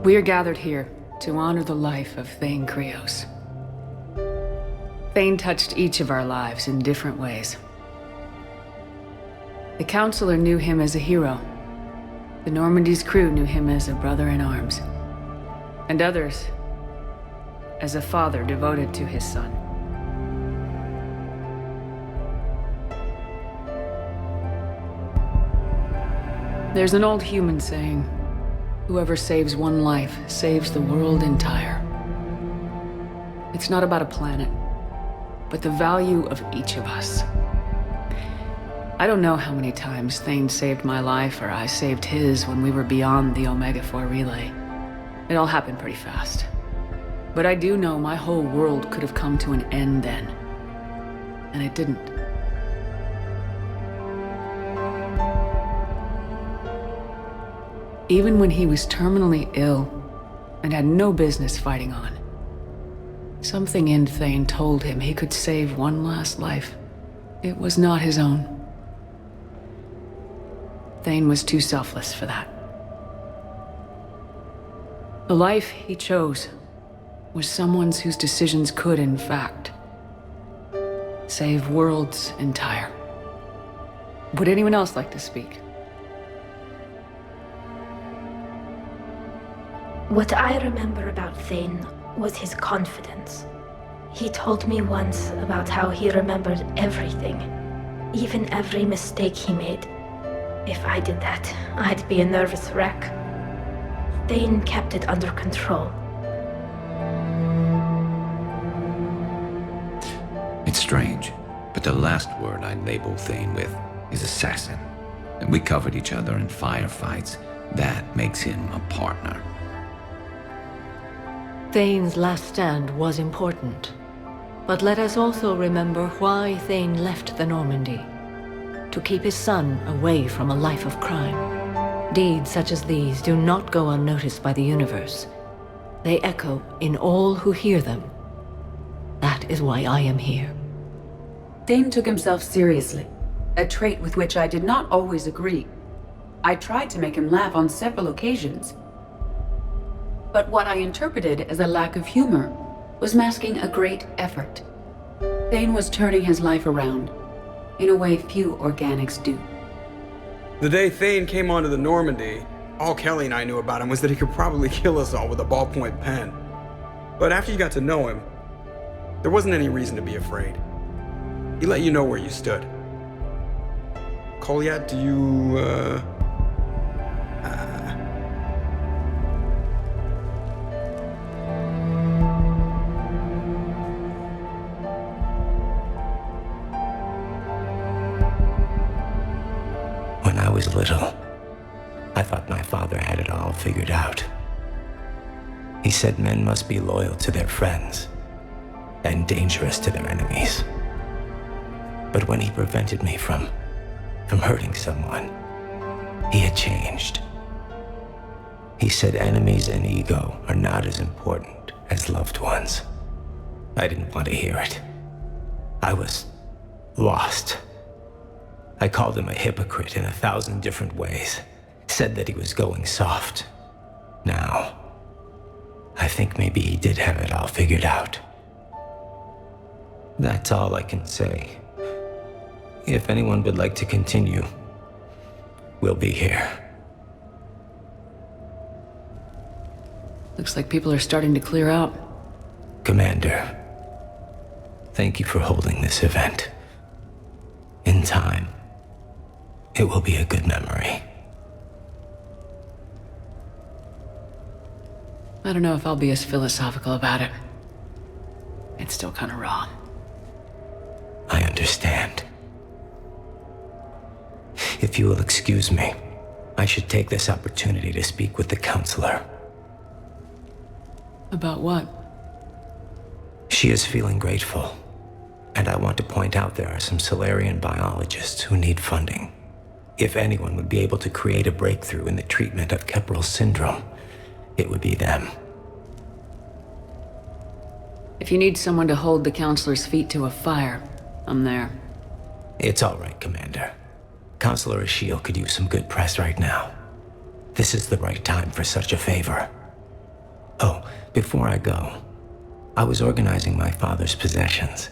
We are gathered here to honor the life of Thane Krios. Thane touched each of our lives in different ways. The Counselor knew him as a hero. The Normandy's crew knew him as a brother in arms. And others as a father devoted to his son. There's an old human saying, whoever saves one life saves the world entire. It's not about a planet, but the value of each of us. I don't know how many times Thane saved my life or I saved his when we were beyond the Omega-4 relay. It all happened pretty fast. But I do know my whole world could have come to an end then. And it didn't. Even when he was terminally ill and had no business fighting on, something in Thane told him he could save one last life. It was not his own. Thane was too selfless for that. The life he chose was someone's whose decisions could, in fact, save worlds entire. Would anyone else like to speak? What I remember about Thane was his confidence. He told me once about how he remembered everything, even every mistake he made. If I did that, I'd be a nervous wreck. Thane kept it under control. It's strange, but the last word I'd label Thane with is assassin. And we covered each other in firefights. That makes him a partner. Thane's last stand was important. But let us also remember why Thane left the Normandy. To keep his son away from a life of crime. Deeds such as these do not go unnoticed by the universe. They echo in all who hear them. That is why I am here. Thane took himself seriously, a trait with which I did not always agree. I tried to make him laugh on several occasions. But what I interpreted as a lack of humor was masking a great effort. Thane was turning his life around, in a way few organics do. The day Thane came onto the Normandy, all Kelly and I knew about him was that he could probably kill us all with a ballpoint pen. But after you got to know him, there wasn't any reason to be afraid. He let you know where you stood. Kolyat, do you, When I was little, I thought my father had it all figured out. He said men must be loyal to their friends and dangerous to their enemies. But when he prevented me from hurting someone, he had changed. He said enemies and ego are not as important as loved ones. I didn't want to hear it. I was lost. I called him a hypocrite in 1,000 different ways, said that he was going soft. Now, I think maybe he did have it all figured out. That's all I can say. If anyone would like to continue, we'll be here. Looks like people are starting to clear out. Commander, thank you for holding this event. In time, it will be a good memory. I don't know if I'll be as philosophical about it. It's still kind of raw. I understand. If you will excuse me, I should take this opportunity to speak with the Counselor. About what? She is feeling grateful, and I want to point out there are some Salarian biologists who need funding. If anyone would be able to create a breakthrough in the treatment of Kepral syndrome, it would be them. If you need someone to hold the Counselor's feet to a fire, I'm there. It's all right, Commander. Counselor Ashiel could use some good press right now. This is the right time for such a favor. Oh, before I go, I was organizing my father's possessions,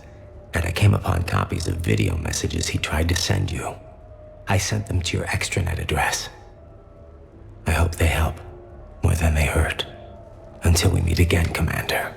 and I came upon copies of video messages he tried to send you. I sent them to your extranet address. I hope they help more than they hurt. Until we meet again, Commander.